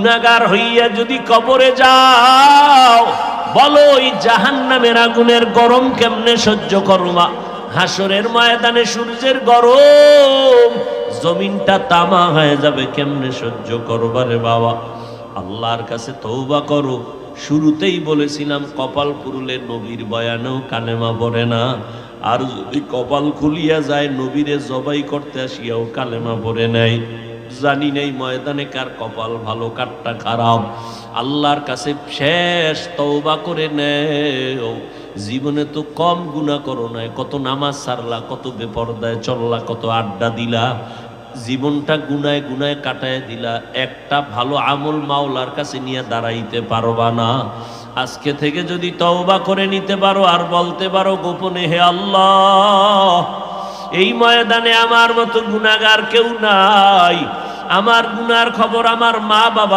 গুনাহগার হইয়া যদি কবরে যাও, বলো ওই জাহান্নামের আগুনের গরম কেমনে সহ্য করবা? হাসরের ময়দানে সূর্যের গরম, জমিনটা তামা হয়ে যাবে, কেমনে সহ্য করবা রে বাবা? আল্লাহর কাছে তওবা করো। শুরুতেই বলেছিলাম কপাল পুরুলে নবীর বয়ানেও কালেমা পড়ে না, আর যদি কপাল খুলিয়া যায় নবীরে জবাই করতে আসিয়াও কালেমা পড়ে নাই। জানি নাই ময়দানে কার কপাল ভালো কারটা খারাপ। আল্লাহর কাছে শেষ তওবা করে নেও। জীবনে তো কম গুনাহ করো নাই, কত নামাজ ছাড়লা, কত বেপরদায় চললা, কত আড্ডা দিলা, জীবনটা গুনায় গুনায় কাটায় দিলা। একটা ভালো আমল মাওলার কাছে নিয়ে দাঁড়াইতে পারবা না। আজকে থেকে যদি তওবা করে নিতে পারো আর বলতে পারো গোপনে, হে আল্লাহ, এই ময়দানে আমার মতো গুনাহগার কেউ নাই, আমার গুনার খবর আমার মা বাবা